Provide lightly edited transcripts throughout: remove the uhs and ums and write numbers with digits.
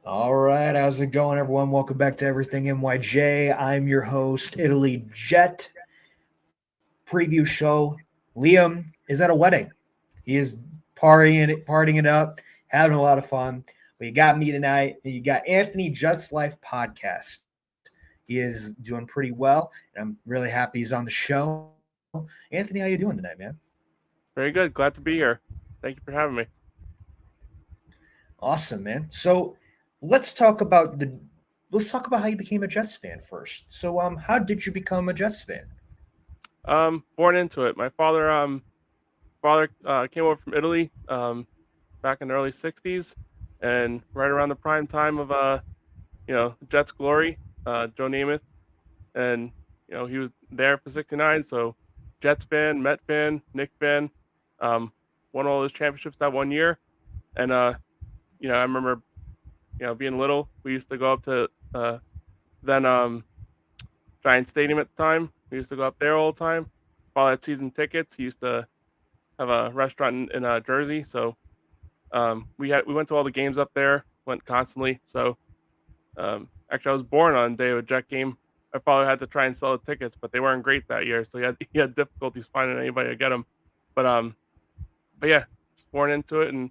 All right, how's it going, everyone? Welcome back to Everything NYJ. I'm your host, Italy Jet. Preview show. Liam is at a wedding. He is partying it up, having a lot of fun. But you got me tonight, and you got Anthony Jet's Life podcast. He is doing pretty well, and I'm really happy he's on the show. Anthony, how you doing tonight, man? Very good. Glad to be here. Thank you for having me. Awesome, man. So let's talk about the let's talk about how you became a Jets fan first. So how did you become a Jets fan? Born into it. My father came over from Italy back in the early '60s, and right around the prime time of Jets glory, Joe Namath, and he was there for '69. So Jets fan, Met fan, Nick fan, won all those championships that one year, and I remember being little. We used to go up to then Giant Stadium at the time. We used to go up there all the time. Father had season tickets. He used to have a restaurant in Jersey, so we went to all the games up there. Went constantly. So actually, I was born on the day of a Jet game. My father had to try and sell the tickets, but they weren't great that year, so he had difficulties finding anybody to get them. But but yeah, just born into it and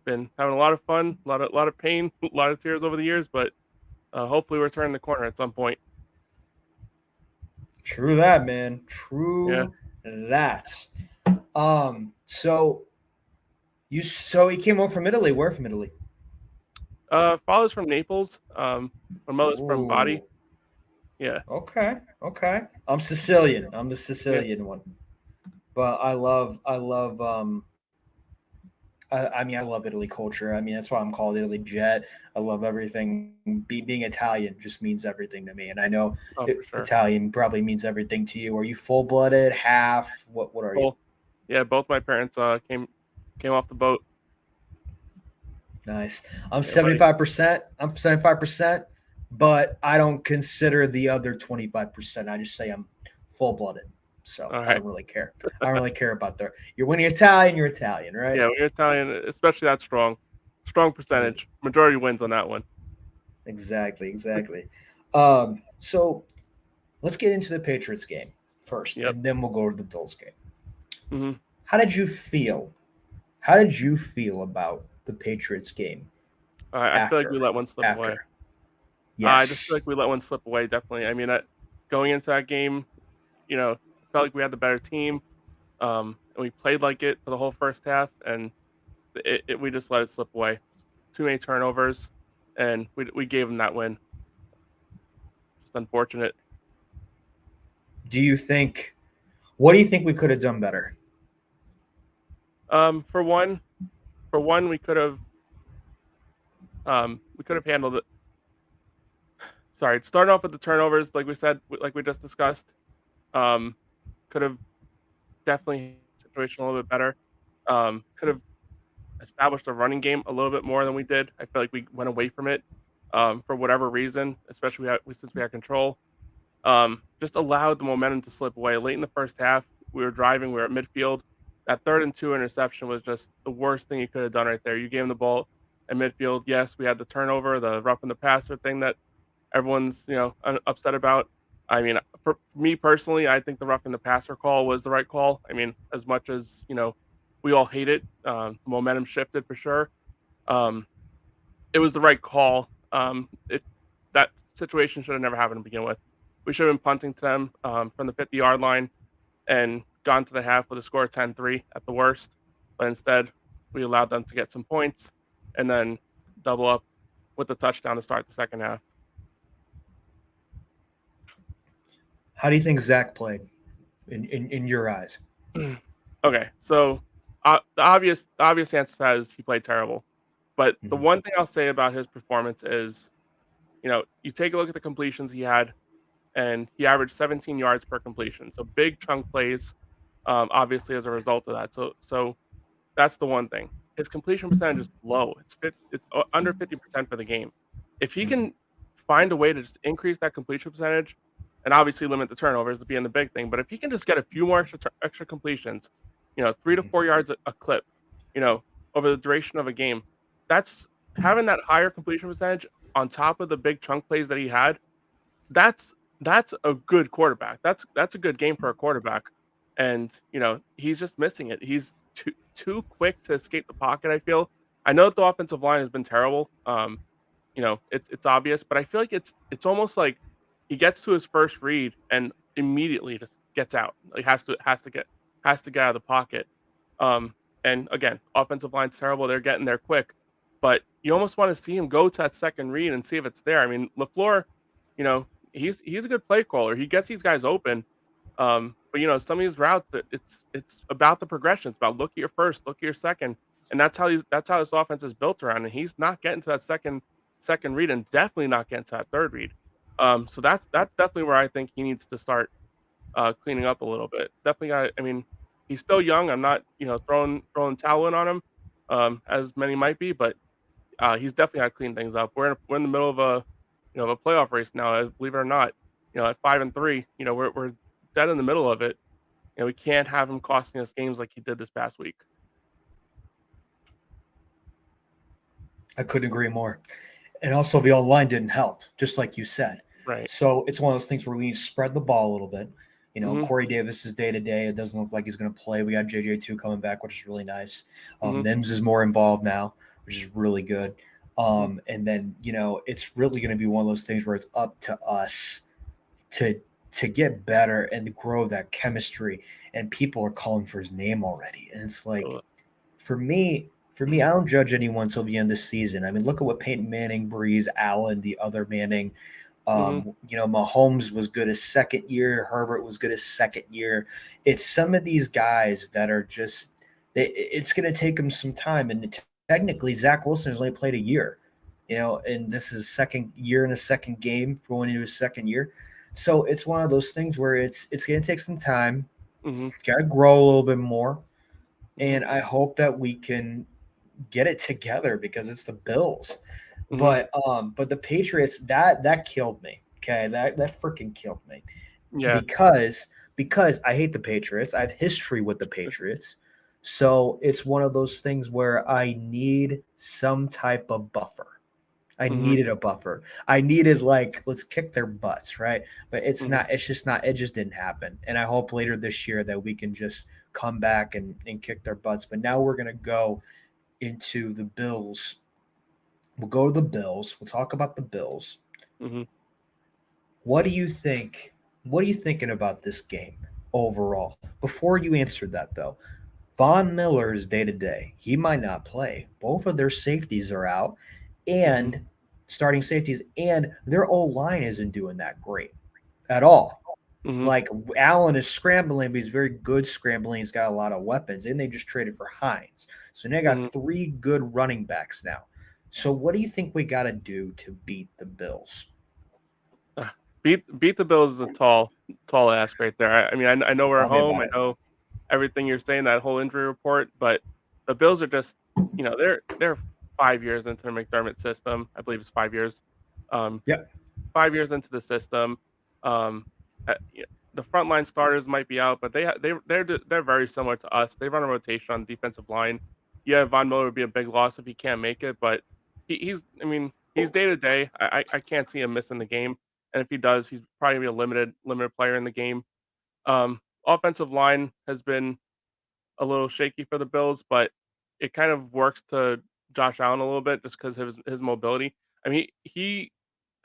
been having a lot of fun, a lot of pain, a lot of tears over the years, but hopefully we're turning the corner at some point. True that, man. Yeah. True that. So he came over from Italy. Where from Italy? Father's from Naples. My mother's from Bari. Oh, Yeah. okay. I'm Sicilian. I'm the Yeah. Sicilian one. But I love Italy culture. I mean, that's why I'm called Italy Jet. I love everything. Being Italian just means everything to me. And I know Oh, for sure. Italian probably means everything to you. Are you full blooded, half? What are you? Well, yeah. Both my parents came off the boat. Nice. I'm Yeah, buddy. 75%. I'm 75%, but I don't consider the other 25%. I just say I'm full blooded. So All I right. don't really care. I don't really care about the. When you're Italian, you're Italian, right? Yeah, when you're Italian, especially that strong Ex- percentage. Majority wins on that one. exactly. So let's get into the Patriots game first, Yep. and then we'll go to the Bills game. Hmm. How did you feel? How did you feel about the Patriots game I feel like we after? let one slip away. After, I just feel yes. like we let one slip away. Definitely. I mean, going into that game, felt like we had the better team. And we played like it for the whole first half, and we just let it slip away. Too many turnovers, and we gave them that win. Just unfortunate. Do you think? What do you think we could have done better? For one, we could have handled it. Sorry, starting off with the turnovers, like we said, like we just discussed, um, could have definitely handled the situation a little bit better. Could have established a running game a little bit more than we did. I feel like we went away from it for whatever reason, especially since we had control. Just allowed the momentum to slip away. Late in the first half, we were driving, we were at midfield. That 3rd and 2 interception was just the worst thing you could have done right there. You gave him the ball at midfield. Yes, we had the turnover, the rough and the passer thing that everyone's upset about. I mean, for me personally, I think the rough and the passer call was the right call. I mean, as much as we all hate it, momentum shifted for sure. Um, it was the right call. That situation should have never happened to begin with. We should have been punting to them from the 50-yard line and gone to the half with a score of 10-3 at the worst. But instead, we allowed them to get some points and then double up with the touchdown to start the second half. How do you think Zach played in your eyes? Okay, so the obvious answer to that is he played terrible. But the Mhm. one thing I'll say about his performance is, you take a look at the completions he had, and he averaged 17 yards per completion. So big chunk plays, obviously as a result of that. So that's the one thing. His completion percentage is low. It's under 50% for the game. If he Mhm. can find a way to just increase that completion percentage, and obviously limit the turnovers to being the big thing, but if he can just get a few more extra completions, 3 to Mhm. 4 yards a clip, you know, over the duration of a game, that's having that higher completion percentage on top of the big chunk plays that he had, that's that's a good quarterback. That's a good game for a quarterback, and he's just missing it. He's too quick to escape the pocket. I feel. I know that the offensive line has been terrible. It's obvious, but I feel like it's almost like he gets to his first read and immediately just gets out. Like has to get out of the pocket. Um, and again, offensive line's terrible. They're getting there quick, but you almost want to see him go to that second read and see if it's there. I mean, LaFleur, you know, he's a good play caller. He gets these guys open. But some of these routes, it's about the progression. It's about look at your first, look at your second, and that's how this offense is built around. And he's not getting to that second read, and definitely not getting to that third read. So that's definitely where I think he needs to start cleaning up a little bit. Definitely got. I mean, he's still young. I'm not throwing towel in on him, as many might be, but he's definitely got to clean things up. We're in the middle of a playoff race now. Believe it or not, at 5-3, we're dead in the middle of it, and we can't have him costing us games like he did this past week. I couldn't agree more. And also, the online didn't help, just like you said. Right. So it's one of those things where we need to spread the ball a little bit. Mhm. Corey Davis is day to day. It doesn't look like he's going to play. We got JJ2 coming back, which is really nice. Mhm. Mims is more involved now, which is really good. Mhm. And then it's really going to be one of those things where it's up to us to get better and to grow that chemistry. And people are calling for his name already, and it's like Ugh. for me, I don't judge anyone until the end of the season. I mean, look at what Peyton Manning, Breeze, Allen, the other Manning. Mhm. Mahomes was good his second year. Herbert was good his second year. It's some of these guys that are just. It's going to take them some time, and technically, Zach Wilson has only played a year. And this is second year in a second game going into his second year. So it's one of those things where it's going to take some time. Mhm. It's got to grow a little bit more, Mhm. and I hope that we can get it together because it's the Bills. Mhm. But the Patriots, that killed me. Okay, that freaking killed me Yeah. because I hate the Patriots. I have history with the Patriots. So it's one of those things where I need some type of buffer. I Mhm. needed a buffer. I needed, like, let's kick their butts, right? But it's Mhm. not. It's just not. It just didn't happen. And I hope later this year that we can just come back and kick their butts. But now we're gonna go into the Bills. We'll go to the Bills. We'll talk about the Bills. Mhm. What do you think? What are you thinking about this game overall? Before you answer that, though, Von Miller is day to day. He might not play. Both of their safeties are out, Mhm. and starting safeties, and their old line isn't doing that great at all. Mhm. Like, Allen is scrambling, but he's very good scrambling. He's got a lot of weapons, and they just traded for Hines. So now they Mhm. got three good running backs now. So what do you think we got to do to beat the Bills? Ah, beat the Bills is a tall ask right there. I mean, I know we're Tell me home. about I it. know everything you're saying, that whole injury report, but the Bills are just, they're 5 years into the McDermott system. I believe it's 5 years. Um, Yep. 5 years into the system. Um, the frontline starters might be out, but they're very similar to us. They run a rotation on the defensive line. Yeah, Von Miller would be a big loss if he can't make it, but I mean, he's day to day. I can't see him missing the game, and if he does, he's probably gonna be a limited player in the game. Offensive line has been a little shaky for the Bills, but it kind of works to Josh Allen a little bit just because of his mobility. I mean, he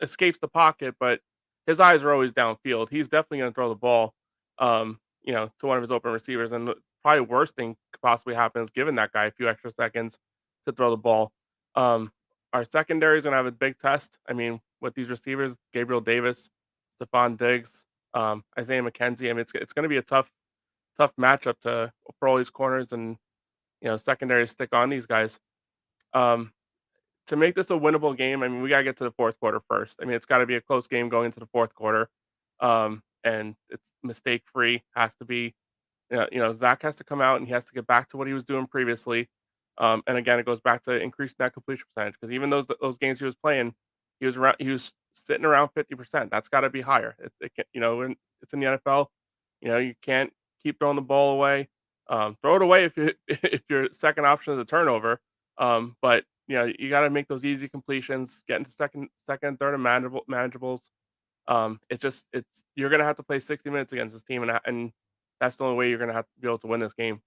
escapes the pocket, but his eyes are always downfield. He's definitely going to throw the ball, to one of his open receivers. And the probably worst thing could possibly happen is giving that guy a few extra seconds to throw the ball. Um, our secondary is going to have a big test. I mean, with these receivers, Gabriel Davis, Stephon Diggs, Isaiah McKenzie. I mean, it's going to be a tough matchup for all these corners and secondary to stick on these guys. Um, to make this a winnable game, I mean, we gotta get to the fourth quarter first. I mean, it's got to be a close game going into the fourth quarter, and it's mistake free. Has to be. Zach has to come out and he has to get back to what he was doing previously. And again, it goes back to increasing that completion percentage because even those games he was playing, he was sitting around 50%. That's got to be higher. It can, when it's in the NFL, you can't keep throwing the ball away. Throw it away if if your second option is a turnover. But you got to make those easy completions, get into second, and third, and manageables. It's you're gonna have to play 60 minutes against this team, and that's the only way you're gonna have to be able to win this game.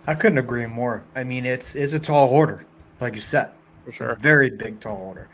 I couldn't agree more. I mean, it's a tall order, like you said. For It's a sure. very big tall order.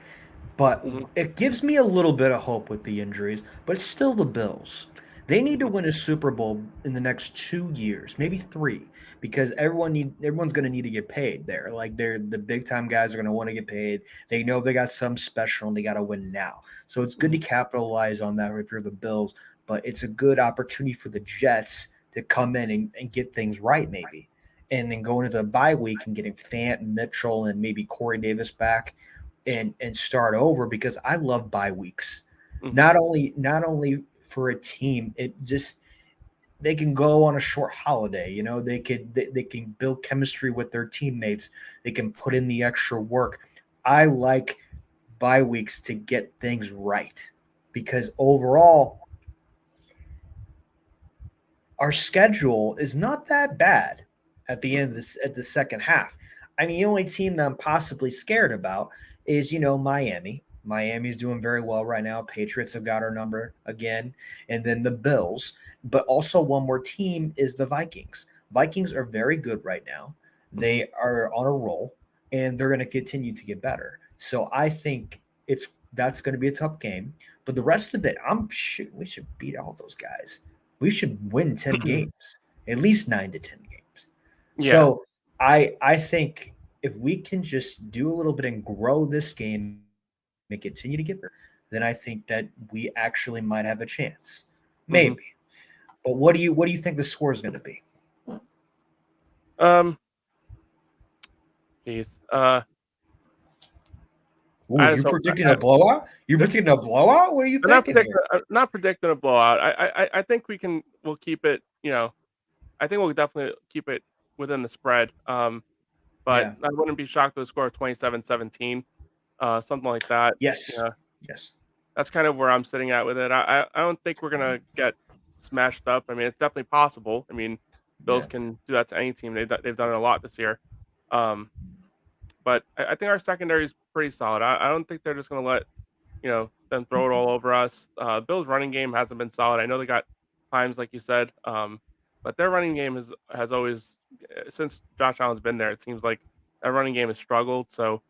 But Hmm. it gives me a little bit of hope with the injuries, but it's still the Bills. They need to Hmm. win a Super Bowl in the next 2 years, maybe three, because everyone's going to need to get paid there. Like they're the big time guys are going to want to get paid. They know they got some special and they got to win now. So it's good to Hmm. capitalize on that if you're the Bills, but it's a good opportunity for the Jets to come in and get things right, maybe. And then go into the bye week and getting Fant, Mitchell, and maybe Corey Davis back and start over because I love bye weeks. Hmm. Not only for a team, it just they can go on a short holiday. They can build chemistry with their teammates. They can put in the extra work. I like bye weeks to get things right because overall our schedule is not that bad at the end of this at the second half. I mean, the only team that I'm possibly scared about is Miami. Miami's doing very well right now. Patriots have got our number again, and then the Bills. But also one more team is the Vikings. Vikings are very good right now. Hmm. They are on a roll, and they're going to continue to get better. So I think that's going to be a tough game. But the rest of it, we should beat all those guys. We should win 10 games, at least 9 to 10 games. Yeah. So I think if we can just do a little bit and grow this game and continue to get better, then I think that we actually might have a chance. Hmm. Maybe. But what do you think the score is going to be? Um. Jeez. Ooh, I you're just hope. predicting a blowout? You're predicting a blowout? What are you thinking here? I'm not predicting a blowout. I think we'll keep it. I think we'll definitely keep it within the spread. But Yeah. I wouldn't be shocked with a score of 27-17, something like that. Yes. Yeah, Yes. that's kind of where I'm sitting at with it. I don't think we're gonna get smashed up. I mean, it's definitely possible. I mean, Bills Yeah. can do that to any team. They've done it a lot this year. Um, but I think our secondary is pretty solid. I don't think they're just gonna let them throw it all over us. Bills' running game hasn't been solid. I know they got times like you said, but their running game has always since Josh Allen's been there. It seems like that running game has struggled. So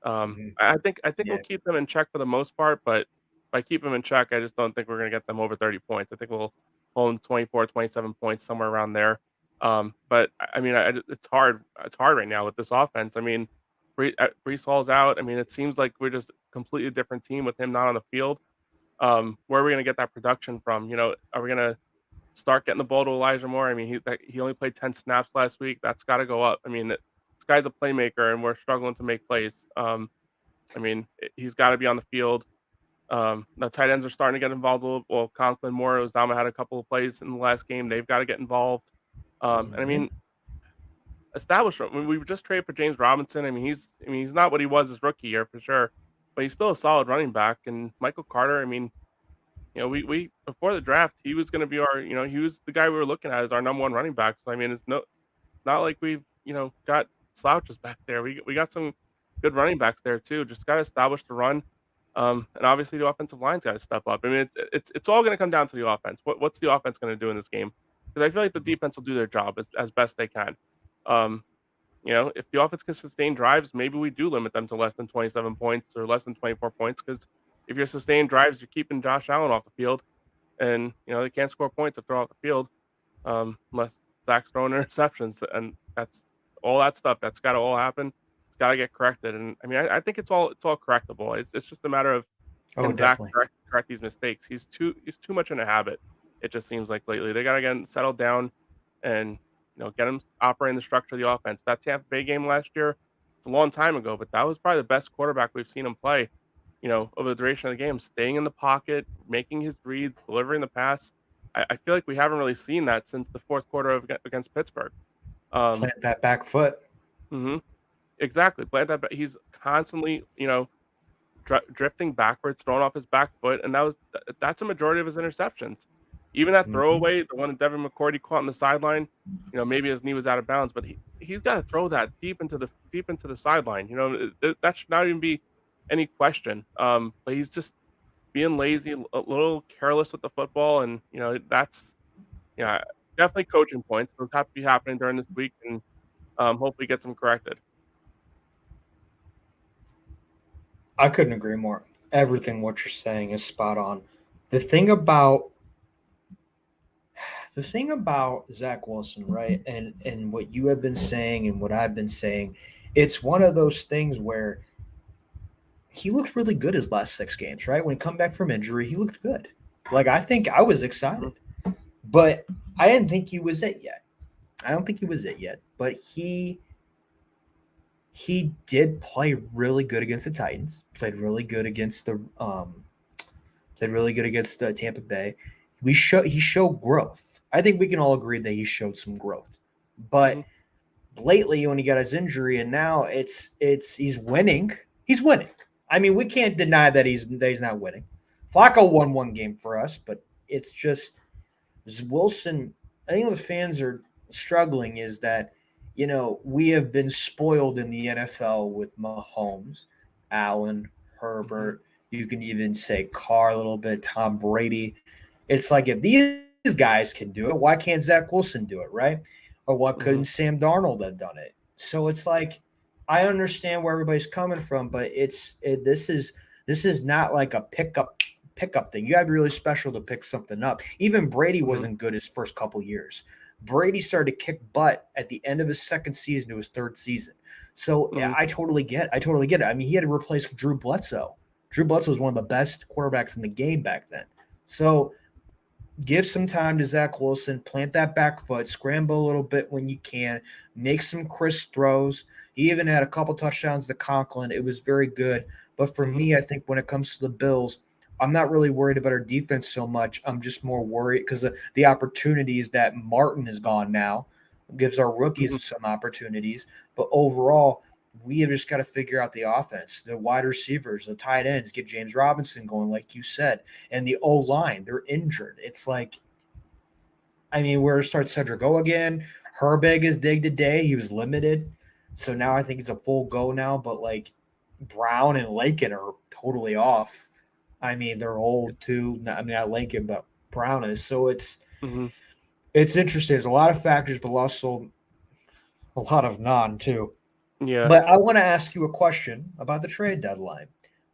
Mhm. I think we'll Yeah. keep them in check for the most part. But if I keep them in check, I just don't think we're going to get them over 30 points. I think we'll hold them 24, 27 points somewhere around there. But I mean, it's hard. It's hard right now with this offense. I mean, Brees Hall's out. I mean, it seems like we're just a completely different team with him not on the field. Where are we going to get that production from? Are we going to start getting the ball to Elijah Moore? I mean, he only played 10 snaps last week. That's got to go up. I mean, this guy's a playmaker, and we're struggling to make plays. I mean, he's got to be on the field. The tight ends are starting to get involved a little. Well, Conklin, Moore, Uzama had a couple of plays in the last game. They've got to get involved. And I Mhm. mean, establishment. When we just traded for James Robinson, I mean, he's not what he was his rookie year for sure, but he's still a solid running back. And Michael Carter, I mean, we before the draft, he was going to be he was the guy we were looking at as our number one running back. So I mean, it's not like we've got slouches back there. We got some good running backs there too. Just got to establish the run. And obviously the offensive line's got to step up. I mean, it's all going to come down to the offense. What's the offense going to do in this game? Because I feel like the defense will do their job as best they can. Um, if the offense can sustain drives, maybe we do limit them to less than 27 points or less than 24 points. Because if you're sustaining drives, you're keeping Josh Allen off the field, and they can't score points if they're off the field, unless Zach's throwing interceptions, and that's all that stuff. That's got to all happen. It's got to get corrected, and I mean, I think it's all correctable. It's just a matter of Oh, can Zach definitely. correct these mistakes. He's too much in a habit. It just seems like lately they got to get him settled down and get him operating the structure of the offense. That Tampa Bay game last year, it's a long time ago, but that was probably the best quarterback we've seen him play. Over the duration of the game, staying in the pocket, making his reads, delivering the pass. I feel like we haven't really seen that since the fourth quarter against Pittsburgh. Um, Plant that back foot. hmm exactly. But he's constantly, drifting backwards, throwing off his back foot, and that's a majority of his interceptions. Even that Mhm. throwaway, the one that Devin McCourty caught on the sideline, maybe his knee was out of bounds, but he's got to throw that deep into the sideline. That should not even be any question. But he's just being lazy, a little careless with the football, and that's yeah, definitely coaching points. Those have to be happening during this week, and hopefully get some corrected. I couldn't agree more. Everything what you're saying is spot on. The thing about the thing about Zach Wilson, right, and what you have been saying and what I've been saying, it's one of those things where he looked really good his last 6 games, right? When he come back from injury, he looked good. Like I think I was Mhm, excited, but I didn't think he was it yet. I don't think he was it yet, but he did play really good against the Titans. Played really good against Tampa Bay. He showed growth. I think we can all agree that he showed some growth. mhm, But lately, when he got his injury, and now it's he's winning. He's winning. I mean, we can't deny that he's not winning. Flacco won one game for us, but it's just Wilson. I think what the fans are struggling is that we have been spoiled in the NFL with Mahomes, Allen, mhm, Herbert. You can even say Carr a little bit, Tom Brady. It's like if these guys can do it, why can't Zach Wilson do it, right? Or why couldn't mhm, Sam Darnold have done it? So it's like I understand where everybody's coming from, but this is not like a pickup thing. You got to be really special to pick something up. Even Brady mhm, wasn't good his first couple years. Brady started to kick butt at the end of his second season to his third season. So mhm, I totally get it. I mean, he had to replace Drew Bledsoe. Drew Bledsoe was one of the best quarterbacks in the game back then. So give some time to Zach Wilson, plant that back foot, scramble a little bit when you can, make some crisp throws. He even had a couple touchdowns to Conklin. It was very good. But for mhm, me, I think when it comes to the Bills, I'm not really worried about our defense so much. I'm just more worried because the opportunities that Martin is gone now gives our mhm, rookies some opportunities. But overall, we have just got to figure out the offense, the wide receivers, the tight ends, get James Robinson going, like you said, and the O line. They're injured. It's like, I mean, where starts Cedric go again? Herbig is day to day. He was limited, so now I think he's a full go now. But like Brown and Lakin are totally off. I mean, they're old too. I mean, not Lincoln, but Brown is. So mhm. it's interesting. There's a lot of factors, but also a lot of non too. Yeah. But I want to ask you a question about the trade deadline,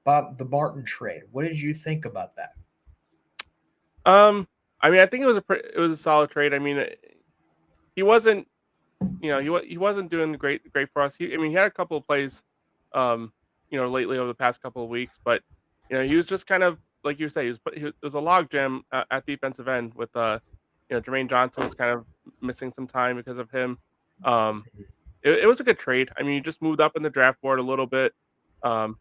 about the Martin trade. What did you think about that? Um, I mean, I think it was a solid trade. I mean, he wasn't, he wasn't doing great for us. I mean, he had a couple of plays, um, lately over the past couple of weeks, but he was just kind of like you say, it was a log jam at defensive end with Jermaine Johnson was kind of missing some time because of him. Um, it was a good trade. I mean, you just moved up in the draft board a little bit. Um,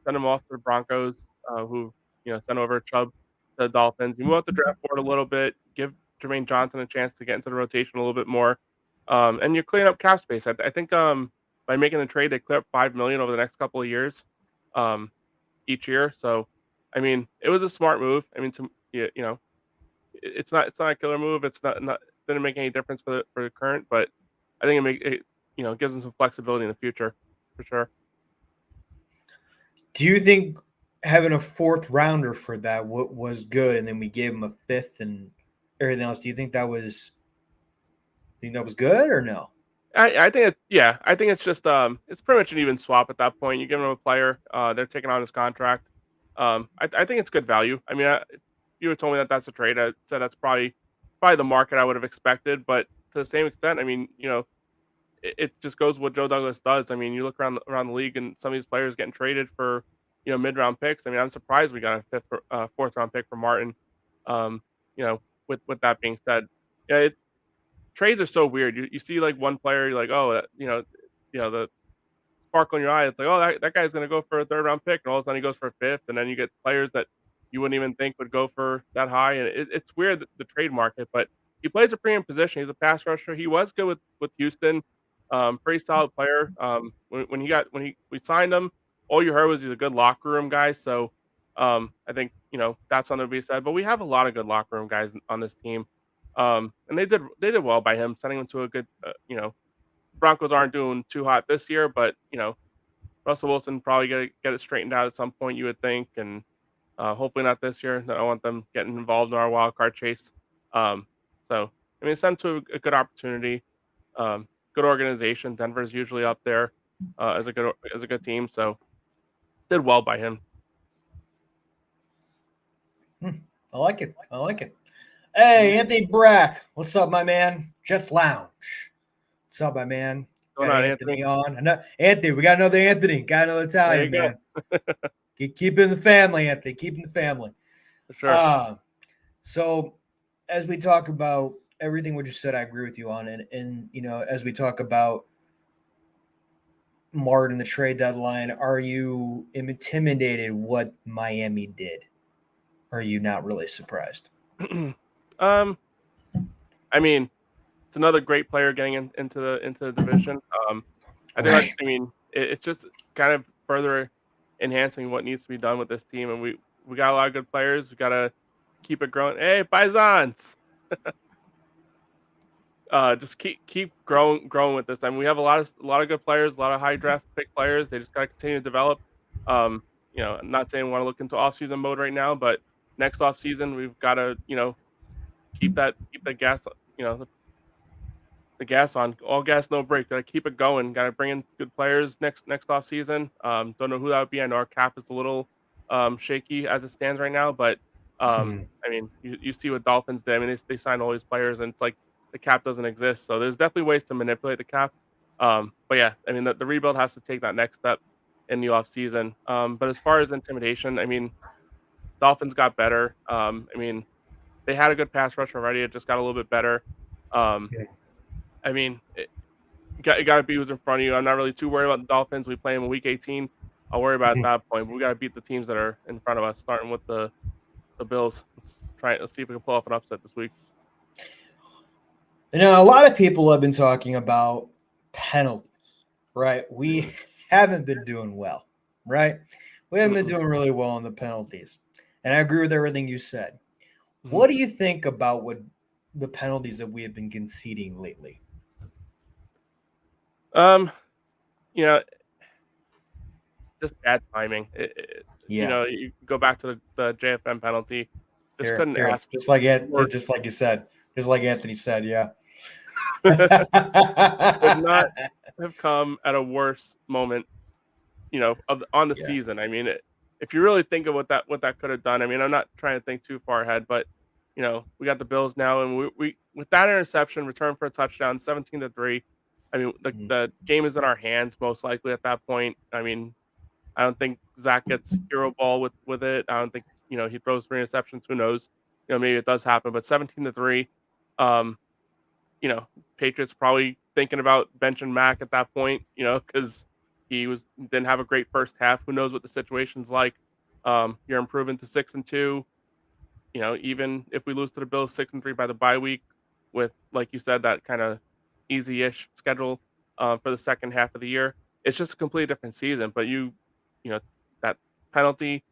Send him off to the Broncos, who sent over Chubb to the Dolphins. You move up the draft board a little bit, give Jermaine Johnson a chance to get into the rotation a little bit more, and you clean up cap space. I think by making the trade, they clear up $5 million over the next couple of years, um, each year. So, I mean, it was a smart move. I mean, it's not a killer move. It's not didn't make any difference for the current, but I think it gives them some flexibility in the future for sure. Do you think having a fourth rounder for that was good, and then we gave him a fifth and everything else? Do you think that was good or no? I think yeah, I think it's just it's pretty much an even swap at that point. You give them a player, they're taking on his contract. I think it's good value. I mean, if you had told me that that's a trade, I said that's probably the market I would have expected. But to the same extent, I mean, it just goes what Joe Douglas does. I mean, you look around the league and some of these players getting traded for mid round picks. I mean, I'm surprised we got a fourth round pick for Martin. Um, with that being said, yeah, trades are so weird. You see like one player, you're like, oh, the sparkle in your eye. It's like, oh, that guy's gonna go for a third round pick, and all of a sudden he goes for a fifth, and then you get players that you wouldn't even think would go for that high, and it's weird the trade market. But he plays a premium position. He's a pass rusher. He was good with Houston, pretty solid player. When we signed him, all you heard was he's a good locker room guy. So I think that's something to be said. But we have a lot of good locker room guys on this team, and they did well by him sending him to a good. Broncos aren't doing too hot this year, but Russell Wilson probably get it straightened out at some point, you would think, and hopefully not this year. I don't want them getting involved in our wild card chase. So I mean, send to a good opportunity, good organization. Denver's usually up there as a good team, so did well by him. I like it. I like it. Hey, Anthony Brack, what's up, my man? Jets Lounge. What's up, my man? Going Got on, Anthony on. Anthony, we got another Anthony. Got another Italian, man. Keep in the family, Anthony. Keep in the family. For sure. So as we talk about everything what you said, I agree with you on it. And as we talk about Martin, the trade deadline, are you intimidated what Miami did? Or are you not really surprised? I mean, it's another great player getting into the division. I think Right. it's just kind of further enhancing what needs to be done with this team, and we got a lot of good players. We got to keep it growing. Hey, Bisons! Just keep growing with this. I mean, we have a lot of good players, a lot of high draft pick players. They just got to continue to develop. I'm not saying we want to look into off-season mode right now, but next off-season we've got to keep the gas the gas on, all gas no break. Got to keep it going. Got to bring in good players next off season. Don't know who that would be. I know our cap is a little shaky as it stands right now, but I mean, you see what Dolphins did. I mean, they signed all these players, and it's like the cap doesn't exist. So there's definitely ways to manipulate the cap. But yeah, I mean, the rebuild has to take that next step in the off season. But as far as intimidation, I mean, Dolphins got better. I mean, they had a good pass rush already. It just got a little bit better. I mean, you got to beat who's in front of you. I'm not really too worried about the Dolphins. We play them in Week 18. I'll worry about it at that point. But we got to beat the teams that are in front of us, starting with the Bills. Let's see if we can pull off an upset this week. A lot of people have been talking about penalties, right? We haven't been doing well, right? We haven't been doing really well on the penalties. And I agree with everything you said. What do you think about what the penalties that we have been conceding lately? Just bad timing. You go back to the JFM penalty. Couldn't ask. Just like you said. Just like Anthony said, yeah. Could not have come at a worse moment, on the season. I mean, if you really think of what that could have done, I mean, I'm not trying to think too far ahead, but we got the Bills now, and we with that interception, return for a touchdown, 17-3. I mean, the game is in our hands most likely at that point. I mean, I don't think Zach gets hero ball with it. I don't think he throws 3 interceptions. Who knows? Maybe it does happen, but 17-3. Patriots probably thinking about benching Mac at that point. Because he didn't have a great first half. Who knows what the situation's like? You're improving to 6-2. Even if we lose to the Bills 6-3 by the bye week, with, like you said, that kind of easy-ish schedule for the second half of the year, it's just a completely different season. But that penalty.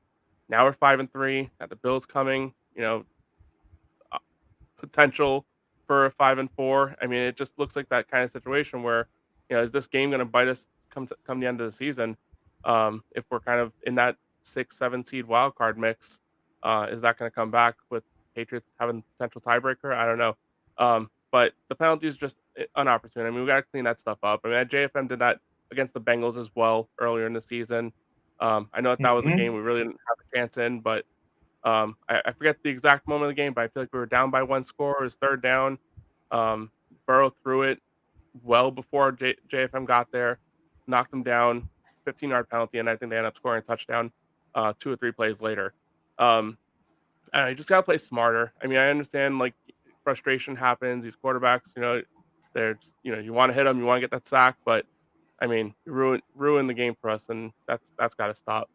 Now we're 5-3. Got the Bills coming. Potential for a 5-4. I mean, it just looks like that kind of situation where is this game going to bite us come the end of the season? If we're kind of in that 6-7 seed wild card mix, is that going to come back with Patriots having potential tiebreaker? I don't know. But the penalty is just inopportune. I mean, we got to clean that stuff up. I mean, JFM did that against the Bengals as well earlier in the season. I know that was a game we really didn't have a chance in, but I forget the exact moment of the game, but I feel like we were down by 1 score. It was 3rd down. Burrow threw it well before JFM got there, knocked them down, 15-yard penalty, and I think they ended up scoring a touchdown 2 or 3 plays later. You just got to play smarter. I mean, I understand, like, frustration happens. These quarterbacks, they're just, you want to hit them, you want to get that sack, but, I mean, you ruin the game for us, and that's got to stop.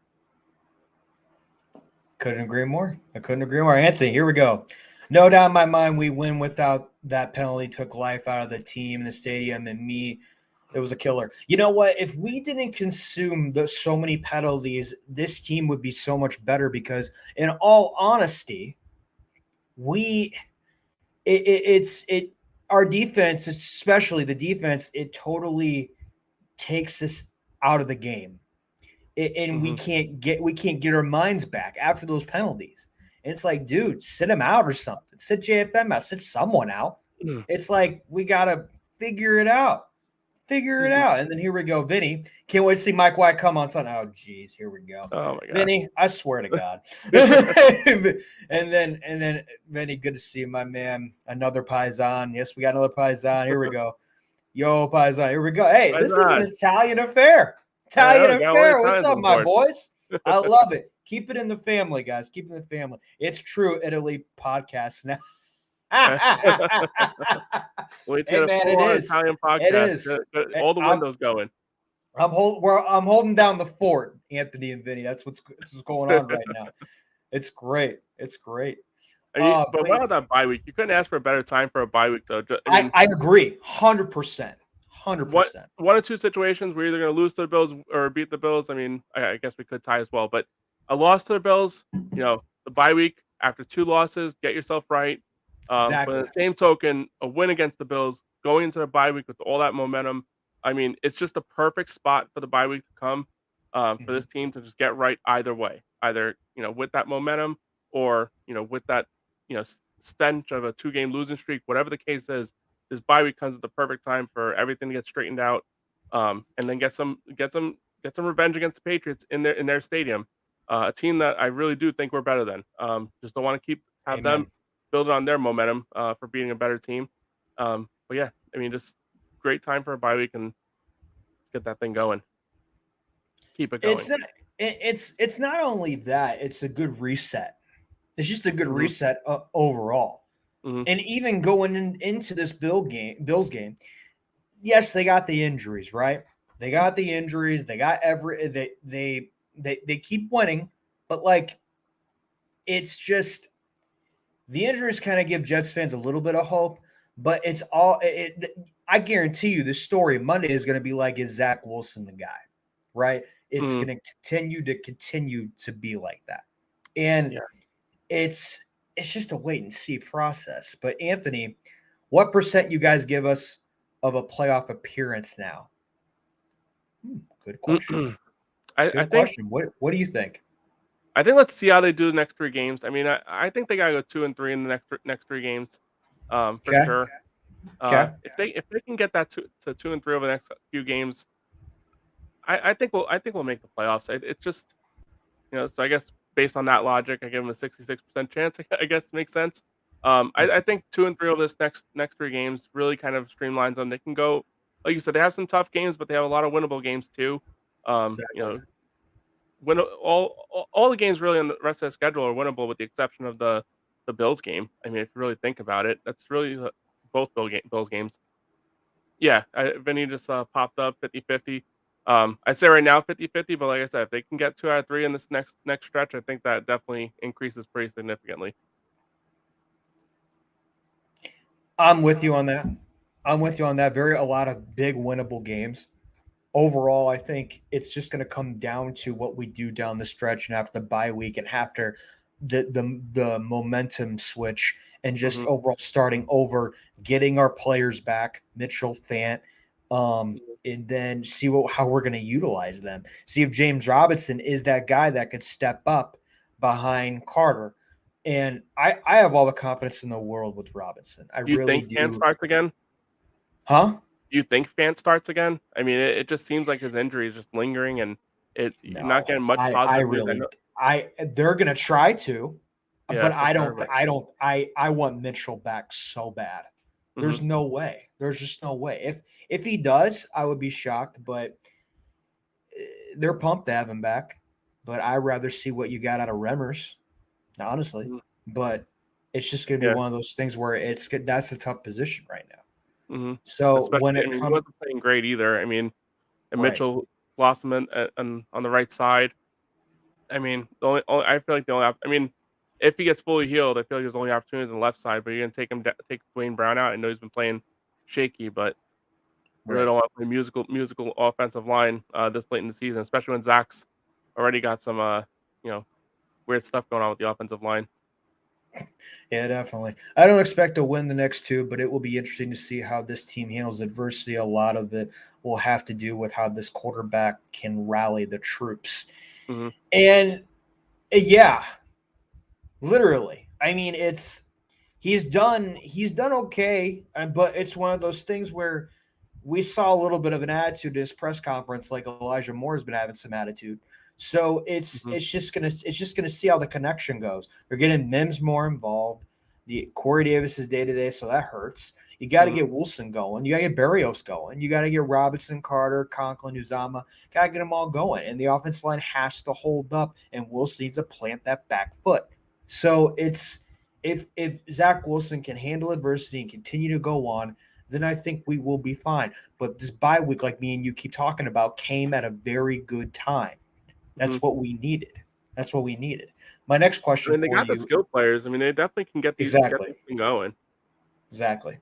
Couldn't agree more. I couldn't agree more. Anthony, here we go. No doubt in my mind, we win without that penalty. Took life out of the team, the stadium, and me. It was a killer. You know what? If we didn't consume so many penalties, this team would be so much better because, in all honesty, we it's our defense, especially the defense, it totally takes us out of the game, and we can't get our minds back after those penalties. And it's like, dude, sit him out or something. Sit JFM out. Sit someone out. It's like we gotta figure it out. And then here we go, Vinny. Can't wait to see Mike White come on Sunday. Oh, geez, here we go. Oh my god, Vinny, I swear to God. and then Vinny, good to see you, my man. Another Paisan. Yes, we got another Paisan. Here we go. Yo, Paisan. Here we go. Hey, this is an Italian affair. What's up, my boys? I love it. Keep it in the family, guys. Keep it in the family. It's True Italy podcast now. Wait, hey, man, it is Italian podcast. It is all the windows going. I'm holding down the fort, Anthony and Vinny. That's what's going on right now. It's great. I mean, but what about that bye week? You couldn't ask for a better time for a bye week, though. I agree, 100%. 100%. One or two situations we're either going to lose to the Bills or beat the Bills. I mean, I guess we could tie as well, but a loss to the Bills, the bye week after 2 losses, get yourself right. Exactly. But at the same token, a win against the Bills, going into the bye week with all that momentum, I mean, it's just a perfect spot for the bye week to come for this team to just get right either way. Either, with that momentum or, with that, stench of a 2-game losing streak, whatever the case is, this bye week comes at the perfect time for everything to get straightened out, and then get some revenge against the Patriots in their stadium. A team that I really do think we're better than. Just don't want to have them build on their momentum for being a better team. But yeah, I mean, just great time for a bye week, and let's get that thing going. Keep it going. It's not only that; it's a good reset. It's just a good reset overall. And even going into this Bills game, yes, they got the injuries, right? They got the injuries. They got they keep winning, but like, it's just the injuries kind of give Jets fans a little bit of hope. But it's all I guarantee you, this story Monday is going to be like, is Zach Wilson the guy, right? It's going to continue to be like that, and it's just a wait and see process. But Anthony, what percent you guys give us of a playoff appearance now? Good question. I think. What do you think? I think let's see how they do the next 3 games. I mean, I think they gotta go 2-3 in the next 3 games, for sure. If they can get that to 2-3 over the next few games, I think we'll make the playoffs. It's just, so I guess based on that logic, I give them a 66% chance. I guess makes sense. I think 2-3 over this next 3 games really kind of streamlines them. They can go, like you said, they have some tough games, but they have a lot of winnable games too. Exactly. Win all the games really on the rest of the schedule are winnable with the exception of the Bills game. I mean, if you really think about it, that's really both Bills games. Yeah, Vinny just popped up 50-50. I say right now 50-50, but like I said, if they can get 2 out of 3 in this next stretch, I think that definitely increases pretty significantly. I'm with you on that. A lot of big winnable games. Overall, I think it's just going to come down to what we do down the stretch and after the bye week and after the momentum switch and just overall starting over, getting our players back, Mitchell, Fant, and then see how we're going to utilize them. See if James Robinson is that guy that could step up behind Carter. And I have all the confidence in the world with Robinson. I really do. Fant starts again? Huh? You think Fant starts again? I mean, it just seems like his injury is just lingering, and you're not getting much positive news. They're gonna try to, but I sure, I want Mitchell back so bad. There's no way. There's just no way. If he does, I would be shocked. But they're pumped to have him back. But I'd rather see what you got out of Remmers, honestly. But it's just gonna be one of those things where that's a tough position right now. So especially, he wasn't playing great either. I mean, and Mitchell lost him on the right side. I mean, I feel like I mean, if he gets fully healed, I feel like his only opportunity is on the left side. But you're gonna take Dwayne Brown out. I know he's been playing shaky, but Really Right. don't want to play musical offensive line this late in the season, especially when Zach's already got some you know weird stuff going on with the offensive line. Yeah, definitely. I don't expect to win the next two, but it will be interesting to see how this team handles adversity. A lot of it will have to do with how this quarterback can rally the troops. Hmm. And yeah, literally. I mean, he's done okay, but it's one of those things where we saw a little bit of an attitude in his press conference, like Elijah Moore's been having some attitude. So it's Hmm. it's just gonna see how the connection goes. They're getting Mims more involved. The Corey Davis is day to day, so that hurts. You got to Hmm. get Wilson going. You got to get Barrios going. You got to get Robinson, Carter, Conklin, Uzama. Got to get them all going. And the offensive line has to hold up, and Wilson needs to plant that back foot. So it's if Zach Wilson can handle adversity and continue to go on, then I think we will be fine. But this bye week, like me and you keep talking about, came at a very good time. Hmm. That's what we needed. That's what we needed. My next I question mean, they for got the you, skill players. I mean, they definitely can get exactly, this thing going. exactly.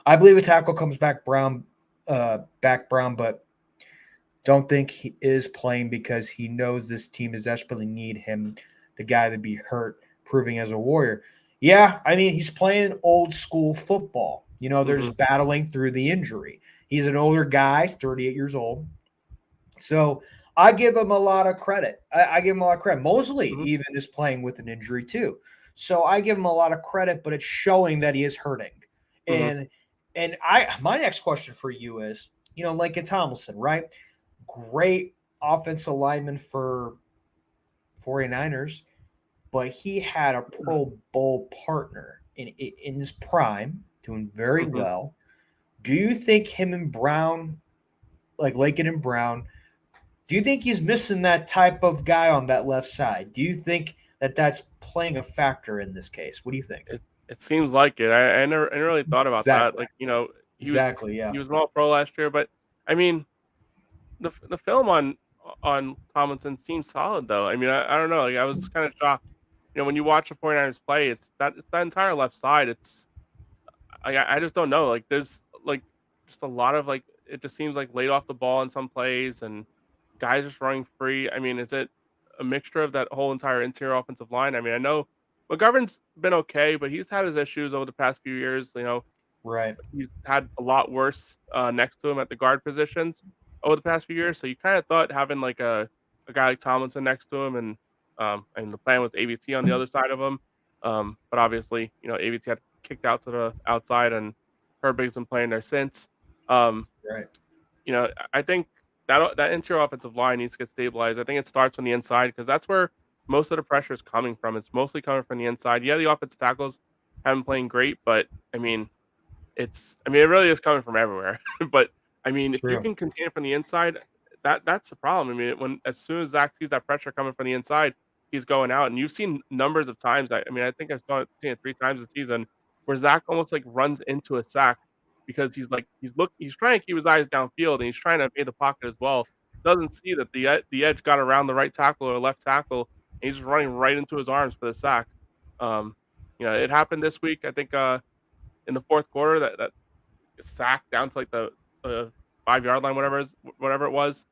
I believe a tackle comes back Brown, but don't think he is playing because he knows this team is desperately need him, the guy to be hurt, proving as a warrior. Yeah, I mean he's playing old school football. There's Hmm. battling through the injury. He's an older guy, he's 38 years old. So I give him a lot of credit. I give him a lot of credit. Mosley Hmm. even is playing with an injury too. So I give him a lot of credit, but it's showing that he is hurting. Hmm. And my next question for you is, Lincoln Tomlinson, right? Great offensive lineman for 49ers, but he had a Pro Bowl partner in his prime, doing very Hmm. well. Do you think him and Brown, like Lakin and Brown, do you think he's missing that type of guy on that left side? Do you think that that's playing a factor in this case? What do you think? It seems like it. I never really thought about that. Exactly. Like he was Exactly. Yeah. he was an All Pro last year, but I mean the film on Tomlinson seems solid though. I mean, I don't know. Like I was kind of shocked. When you watch the 49ers play, it's that entire left side. I just don't know. Like there's like just a lot of like it just seems like laid off the ball in some plays and guys just running free. I mean, is it a mixture of that whole entire interior offensive line? I mean, I know McGovern's been okay, but he's had his issues over the past few years. Right. He's had a lot worse next to him at the guard positions over the past few years. So you kind of thought having like a guy like Tomlinson next to him, and the plan was AVT on the other side of him. But obviously, AVT had kicked out to the outside, and Herbig's been playing there since. Um, Right. I think that interior offensive line needs to get stabilized. I think it starts on the inside because that's where most of the pressure is coming from. It's mostly coming from the inside. Yeah, the offensive tackles haven't been playing great, but it really is coming from everywhere. But I mean, if you True. can contain it from the inside, that's the problem. I mean, as soon as Zach sees that pressure coming from the inside, he's going out. And you've seen numbers of times. I think I've seen it 3 times this season where Zach almost like runs into a sack because he's trying to keep his eyes downfield and he's trying to evade the pocket as well. Doesn't see that the edge got around the right tackle or left tackle, and he's just running right into his arms for the sack. Um, it happened this week. I think in the fourth quarter that sack down to like the 5 yard line, whatever it was.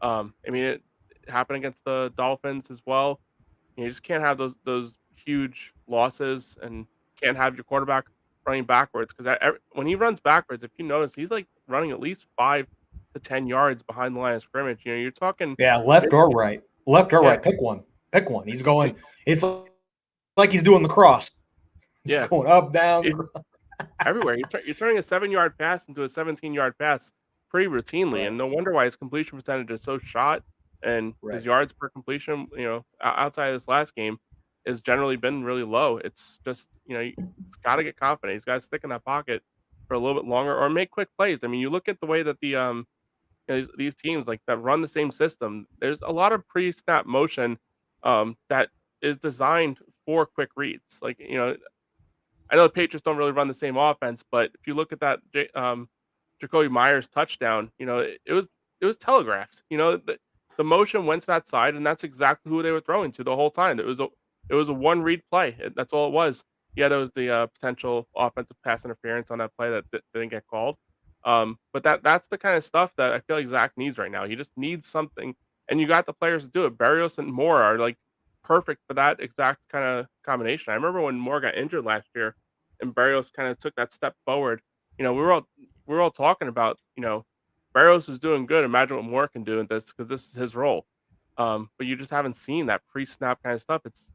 I mean, it happened against the Dolphins as well. You just can't have those huge losses, and can't have your quarterback running backwards because when he runs backwards, if you notice, he's like running at least 5 to 10 yards behind the line of scrimmage. You're talking, Yeah. Left or basically, right. Left or yeah, right. Pick one. Pick one. He's and- going. It's like he's doing the cross. He's yeah, going up, down. it, everywhere. You're turning a 7 yard pass into a 17 yard pass pretty routinely, Right. and no wonder why his completion percentage is so shot, and his Right. yards per completion, outside of this last game, has generally been really low. It's just, he's got to get confident. He's got to stick in that pocket for a little bit longer or make quick plays. I mean, you look at the way that these teams like that run the same system. There's a lot of pre-snap motion that is designed for quick reads. Like, I know the Patriots don't really run the same offense, but if you look at that Jacoby Myers touchdown, it was telegraphed. The motion went to that side, and that's exactly who they were throwing to the whole time. It was a one read play. That's all it was. Yeah, there was the potential offensive pass interference on that play that didn't get called. But that's the kind of stuff that I feel like Zach needs right now. He just needs something, and you got the players to do it. Barrios and Moore are like perfect for that exact kind of combination. I remember when Moore got injured last year, and Barrios kind of took that step forward. We were all talking about Barrios is doing good. Imagine what Moore can do in this because this is his role. But you just haven't seen that pre-snap kind of stuff. It's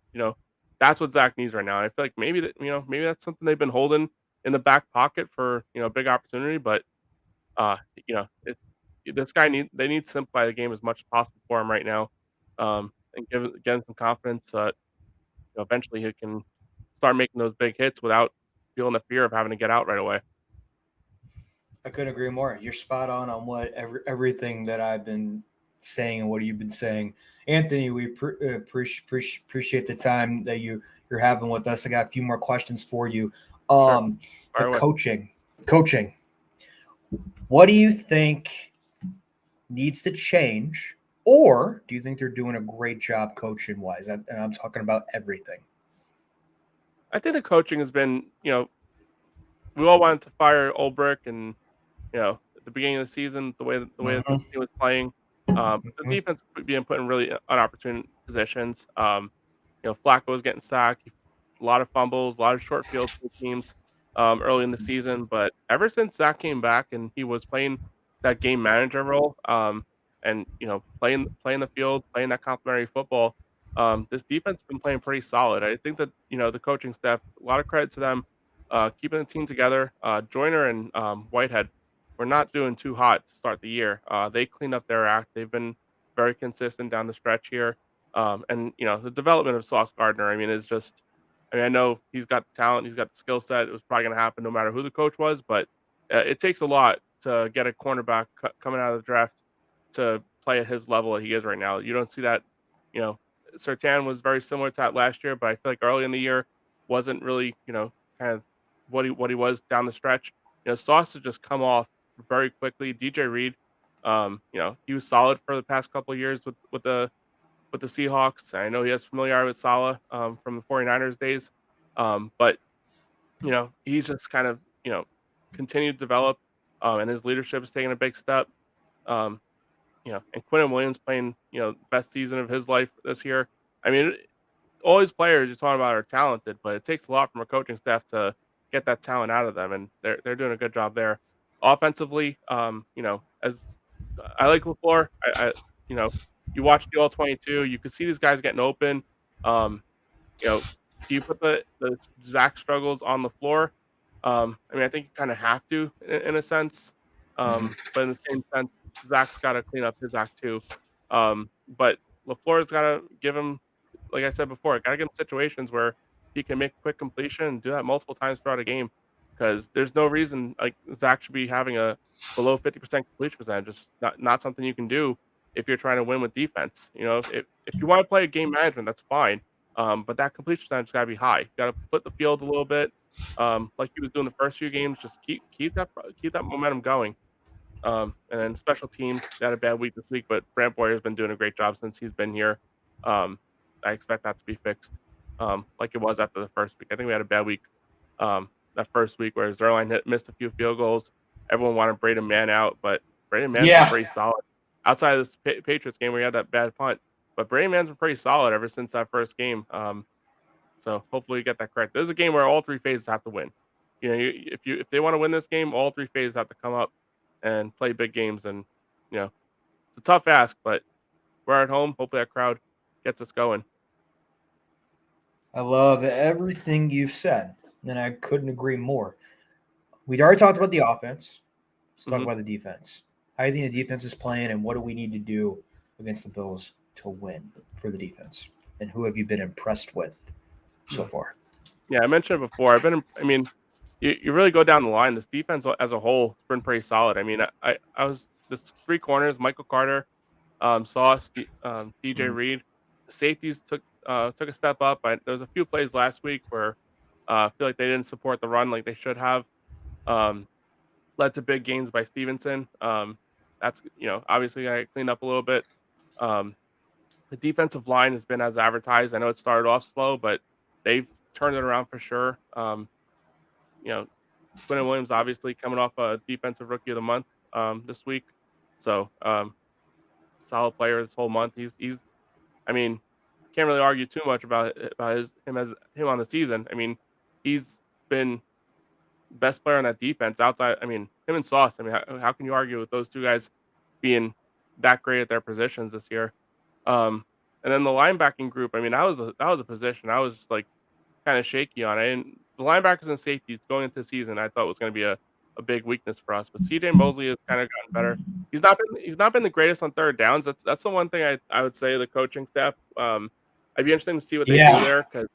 that's what Zach needs right now. And I feel like maybe that's something they've been holding in the back pocket for a big opportunity. But uh, this guy they need to simplify the game as much as possible for him right now, and get him some confidence. Eventually he can start making those big hits without feeling the fear of having to get out right away. I couldn't agree more. You're spot on what everything that I've been saying and what you've been saying, Anthony. We appreciate the time that you're having with us. I got a few more questions for you. Sure. The Fire away. coaching. What do you think needs to change, or do you think they're doing a great job coaching wise? And I'm talking about everything. I think the coaching has been, we all wanted to fire Ulbrich, and at the beginning of the season, the way that this Mhm. team was playing, the Mhm. defense being put in really unopportune positions. Flacco was getting sacked, a lot of fumbles, a lot of short fields for teams early in the season. But ever since Zach came back and he was playing that game manager role, and playing the field, playing that complementary football, this defense has been playing pretty solid. I think that the coaching staff, a lot of credit to them, keeping the team together. Joyner and Whitehead were not doing too hot to start the year. They cleaned up their act. They've been very consistent down the stretch here. And the development of Sauce Gardner, I mean, is just. I mean, I know he's got the talent, he's got the skill set. It was probably going to happen no matter who the coach was, but it takes a lot to get a cornerback coming out of the draft to play at his level that he is right now. You don't see that. You know, Sertan was very similar to that last year, but I feel like early in the year wasn't really, kind of what he was down the stretch. Sauce has just come off very quickly. DJ Reed, he was solid for the past couple of years with the Seahawks. I know he has familiarity with Saleh from the 49ers days. But he's just kind of, continued to develop, and his leadership is taking a big step. Um, and Quinton Williams playing, best season of his life this year. I mean, all these players you're talking about are talented, but it takes a lot from a coaching staff to get that talent out of them, and they're doing a good job there. Offensively, as I like LaFleur, you know, you watch the All 22, you can see these guys getting open. Um, you know, do you put the Zach struggles on the floor? I mean, I think you kind of have to in a sense, Mhm. but in the same sense, Zach's got to clean up his act too. But LaFleur's got to give him, like I said before, got to give him situations where he can make quick completion and do that multiple times throughout a game. Because there's no reason like Zach should be having a below 50% completion percentage. It's not something you can do if you're trying to win with defense. If you want to play game management, that's fine. But that completion percentage got to be high. You got to flip the field a little bit, like he was doing the first few games. Just keep that momentum going. And then special teams, they had a bad week this week, but Brant Boyer has been doing a great job since he's been here. I expect that to be fixed, like it was after the first week. I think we had a bad week that first week where Zerline missed a few field goals. Everyone wanted Braden Mann out, but Braden Mann's been Yeah, pretty solid outside of this Patriots game where he had that bad punt. But Braden Mann's been pretty solid ever since that first game. So hopefully you get that correct. This is a game where all three phases have to win. If they want to win this game, all three phases have to come up and play big games. And it's a tough ask, but we're at home. Hopefully that crowd gets us going. I love everything you've said, and I couldn't agree more. We'd already talked about the offense. Let's talk Hmm. about the defense. How do you think the defense is playing, and what do we need to do against the Bills to win for the defense? And who have you been impressed with so far? Yeah, I mentioned it before. I mean, you really go down the line. This defense as a whole has been pretty solid. I mean, I was this three corners: Michael Carter, Sauce, DJ Mhm. Reed. The safeties took a step up. There was a few plays last week where I feel like they didn't support the run like they should have. Um, Led to big gains by Stevenson. That's obviously got cleaned up a little bit. Um, the defensive line has been as advertised. I know it started off slow, but they've turned it around for sure. You know, Quentin Williams obviously coming off a defensive rookie of the month this week, so solid player this whole month. He's I mean, can't really argue too much about him on the season. I mean, he's been best player on that defense outside. I mean, him and Sauce. I mean, how can you argue with those two guys being that great at their positions this year? Um, and then the linebacking group. I mean, that was a position I was just like kind of shaky on. And the linebackers and safeties going into the season, I thought was going to be a big weakness for us. But CJ Mosley has kind of gotten better. He's not been the greatest on third downs. That's the one thing I would say the coaching staff. I'd be interested to see what they do there because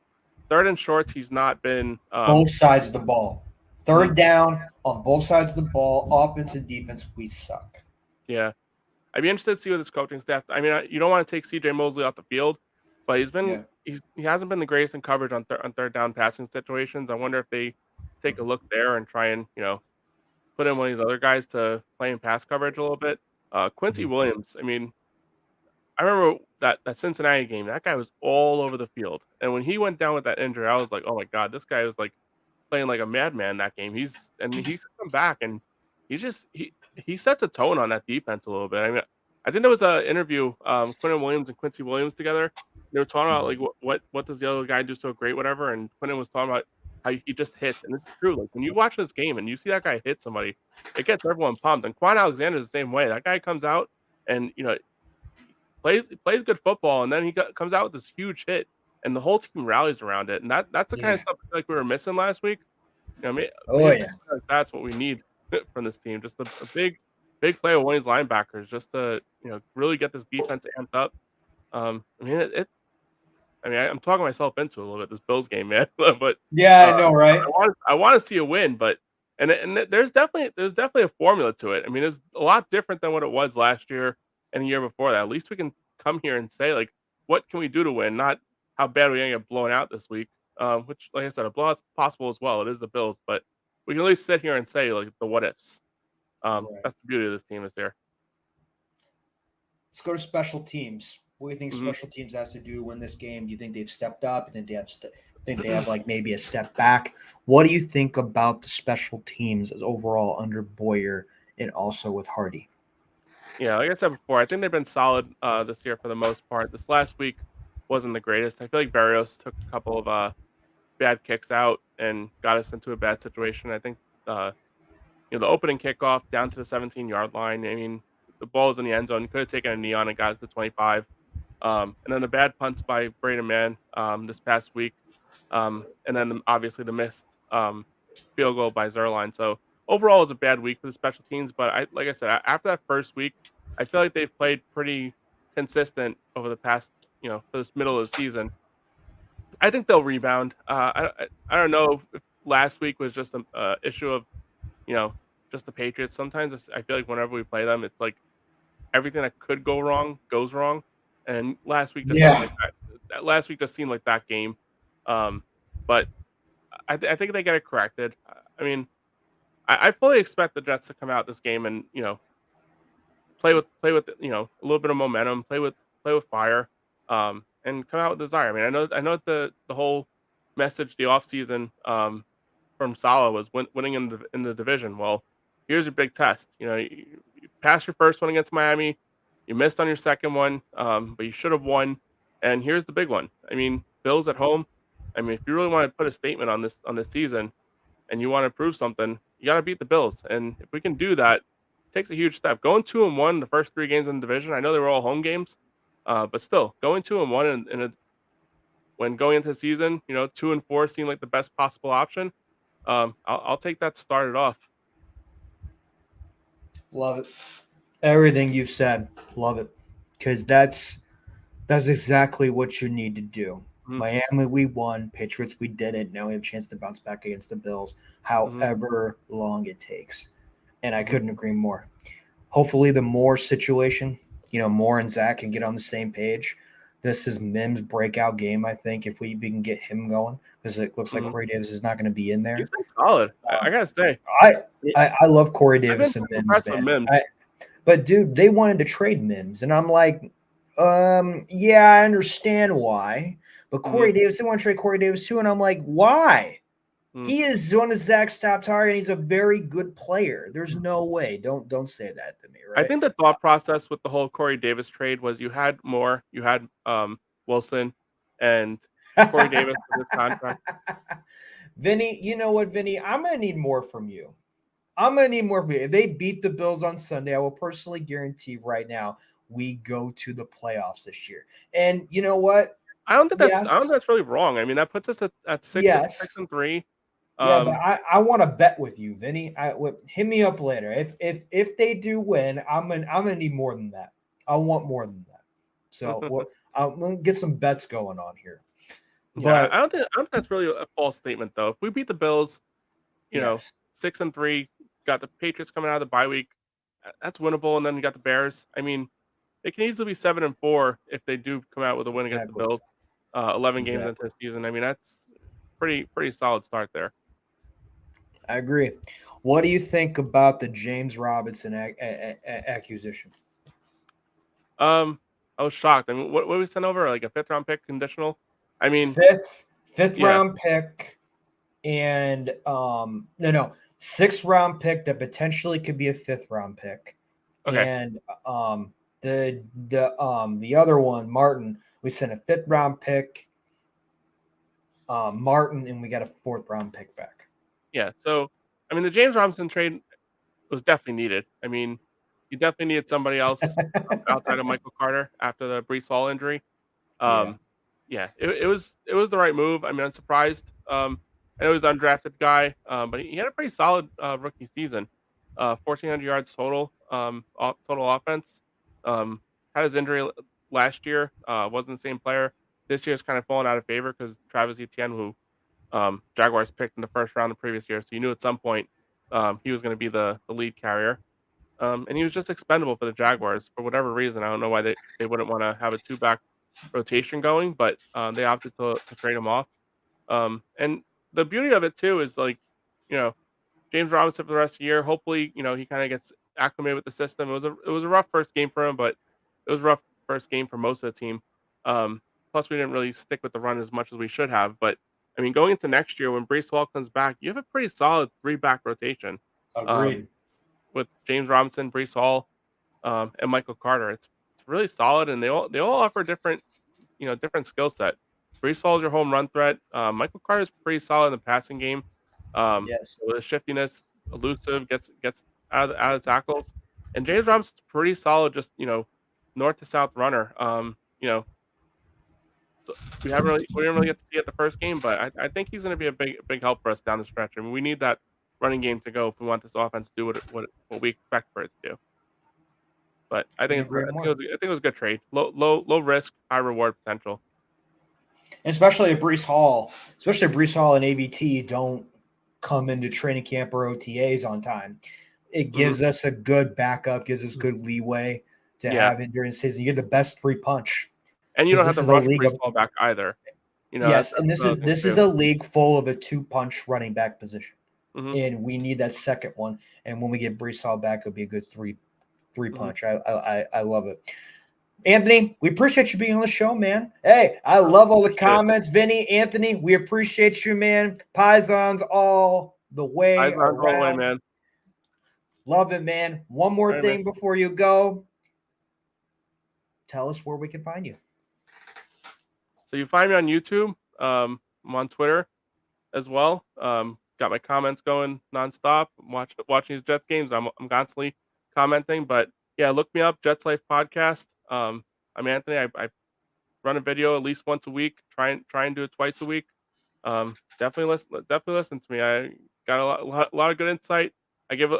third and shorts, he's not been both sides of the ball. Third Mhm. down on both sides of the ball, offense and defense, we suck. Yeah, I'd be interested to see what his coaching staff. I mean, you don't want to take CJ Mosley off the field, but he hasn't been the greatest in coverage on third down passing situations. I wonder if they take a look there and try and put in one of these other guys to play in pass coverage a little bit. Quincy Williams. I mean, I remember that Cincinnati game. That guy was all over the field, and when he went down with that injury, I was like, oh my god, this guy was like playing like a madman that game. He's come back and he sets a tone on that defense a little bit. I mean, I think there was a interview, Quentin Williams and Quincy Williams together. They were talking about like what does the other guy do so great, whatever. And Quentin was talking about how he just hits, and it's true. Like when you watch this game and you see that guy hit somebody, it gets everyone pumped. And Quan Alexander's the same way. That guy comes out and plays good football, and then comes out with this huge hit, and the whole team rallies around it. And that's the kind of stuff I feel like we were missing last week. Maybe that's what we need from this team. Just a big play with one of these linebackers, just to really get this defense amped up. I'm talking myself into a little bit this Bills game, man. But I know, right? I want to see a win, but there's definitely a formula to it. I mean, it's a lot different than what it was last year and the year before that. At least we can come here and say like, what can we do to win? Not how bad we're gonna get blown out this week. Which, like I said, a blowout's possible as well. It is the Bills, but we can at least sit here and say like the what ifs. That's the beauty of this team is there. Let's go to special teams. What do you think Mhm. special teams has to do to win this game? Do you think they've stepped up? Do you think they have like maybe a step back? What do you think about the special teams as overall under Boyer and also with Hardy? Yeah, like I said before, I think they've been solid this year for the most part. This last week wasn't the greatest. I feel like Barrios took a couple of bad kicks out and got us into a bad situation. I think the opening kickoff down to the 17-yard line. I mean, the ball was in the end zone. You could have taken a knee on and got it to 25. And then the bad punts by Braden Mann this past week. And then obviously the missed field goal by Zerline. So overall, it was a bad week for the special teams. But like I said, after that first week, I feel like they've played pretty consistent over the past, for this middle of the season. I think they'll rebound. I don't know if last week was just an issue of, just the Patriots. Sometimes I feel like whenever we play them, it's like everything that could go wrong goes wrong. And last week just seemed like that. Last week just seemed like that game. But I think they get it corrected. I mean, I fully expect the Jets to come out this game and play with a little bit of momentum, play with fire, and come out with desire. I mean, I know the whole message the offseason from Saleh was winning in the division. Well, here's your big test. You passed your first one against Miami, you missed on your second one, but you should have won. And here's the big one. I mean, Bills at home. I mean, if you really want to put a statement on this season, and you want to prove something, you got to beat the Bills. And if we can do that, it takes a huge step. Going 2-1 the first 3 games in the division. I know they were all home games, but still going 2-1 when going into the season, 2-4 seemed like the best possible option. I'll take that to start it off. Love it. Everything you've said, love it, because that's exactly what you need to do. Mm-hmm. Miami, we won. Patriots, we didn't. Now we have a chance to bounce back against the Bills, however long it takes. And I couldn't agree more. Hopefully, the Moore situation, Moore and Zach can get on the same page. This is Mims' breakout game, I think, if we can get him going, because it looks like Corey Davis is not going to be in there. He's been solid. I got to say. I love Corey Davis and Mims. But, dude, they wanted to trade Mims. And I'm like, yeah, I understand why. But Corey Davis, they want to trade Corey Davis too. And I'm like, why? He is one of Zach's top target. He's a very good player. There's no way. Don't say that to me, right? I think the thought process with the whole Corey Davis trade was you had Moore, you had Wilson, and Corey Davis with his contract. Vinny, you know what, Vinny? I'm gonna need more from you. I'm gonna need more from you. If they beat the Bills on Sunday, I will personally guarantee right now we go to the playoffs this year. And you know what? I don't think Yes, that's really wrong. I mean, that puts us at yes. 6-3. Yeah, but I want to bet with you, Vinny. Hit me up later. If they do win, I'm gonna need more than that. I want more than that. So I'm gonna get some bets going on here. Yeah, But I don't think that's really a false statement though. If we beat the Bills, yes, 6-3, got the Patriots coming out of the bye week, that's winnable, and then you got the Bears. I mean, it can easily be 7-4 if they do come out with a win against the exactly, Bills. 11 games into exactly. the season. I mean, that's pretty solid start there. I agree. What do you think about the James Robinson acquisition? I was shocked. I mean, what we sent over, like a 5th-round pick conditional? I mean, Fifth yeah, round pick, and no, 6th round pick that potentially could be a 5th round pick, okay, and the other one, Martin, we sent a 5th round pick, Martin, and we got a 4th round pick back. yeah. So, I mean, the James Robinson trade was definitely needed. I mean, you definitely needed somebody else outside of Michael Carter after the Brees Hall injury. Yeah, Um, yeah, it was the right move. I mean, I'm surprised. I know he's an undrafted guy, but he had a pretty solid rookie season. 1,400 yards total, total offense. Had his injury last year. Wasn't the same player. This year's kind of fallen out of favor because Travis Etienne, who Jaguars picked in the first round the previous year, so you knew at some point he was going to be the lead carrier. And he was just expendable for the Jaguars for whatever reason. I don't know why they wouldn't want to have a two-back rotation going, but they opted to trade him off. And the beauty of it too is like, you know, James Robinson for the rest of the year. Hopefully, he kind of gets acclimated with the system. It was a rough first game for him, but it was a rough first game for most of the team. Plus, we didn't really stick with the run as much as we should have. But I mean, going into next year when Brees Hall comes back, you have a pretty solid three-back rotation. Um, agreed. with James Robinson, Brees Hall, and Michael Carter. It's really solid, and they all offer different skill set. Brees Hall is your home run threat. Michael Carter is pretty solid in the passing game. Yes, With his shiftiness, elusive, gets out of tackles, and James Robinson's pretty solid, just north to south runner. So we didn't really get to see it the first game, but I think he's going to be a big help for us down the stretch. I mean, we need that running game to go if we want this offense to do what we expect for it to do. But I couldn't think agree more. I think it was a good trade. Low risk, high reward potential. Especially if Brees Hall and ABT don't come into training camp or OTAs on time. It Hmm. gives us a good backup, gives us good leeway to Yeah, have it during the season. You get the best three punch and you because don't have this to is a rush league Brees of Hall back either. yes, That's and this another is thing this is too. a league full of a two punch running back position, Hmm. and we need that second one. And when we get Brees Hall back, it'll be a good three Hmm. punch. I love it. Anthony, we appreciate you being on the show, man. Hey, I love all the Appreciate it. comments. Vinny, Anthony, we appreciate you, man. Pisons all the way Eyes on all the way, around. man. Love it, man. One All more right, man. thing before you go. Tell us where we can find you. So you find me on YouTube. I'm on Twitter as well. Got my comments going nonstop. I'm watching these Jets games. I'm constantly commenting. But yeah, look me up, Jets Life Podcast. I'm Anthony. I run a video at least once a week. Try and do it twice a week. Definitely listen to me. I got a lot of good insight. I give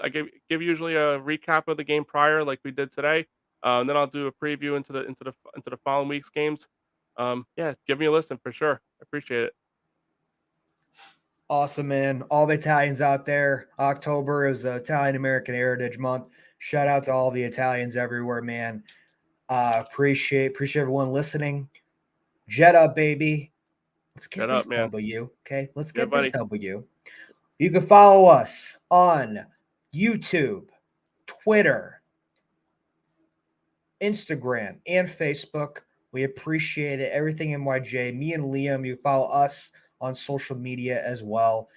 usually a recap of the game prior, like we did today. And then I'll do a preview into the following week's games. Yeah, give me a listen for sure. I appreciate it. Awesome, man. All the Italians out there. October is Italian American Heritage Month. Shout out to all the Italians everywhere, man. Appreciate everyone listening. Jet up, baby. Let's get Shut this up, man. W. Okay, let's Yeah, get this buddy. W. You can follow us on YouTube, Twitter, Instagram, and Facebook. We appreciate it. Everything NYJ. Me and Liam, you follow us on social media as well.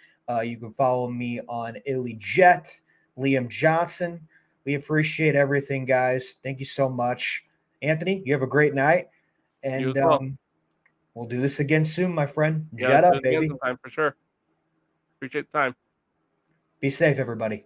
You can follow me on Italy Jet, Liam Johnson. We appreciate everything, guys. Thank you so much. Anthony, you have a great night. You And as well. we'll do this again soon, my friend. Yeah, Jet let's do up, it again baby. sometime for sure. Appreciate the time. Be safe, everybody.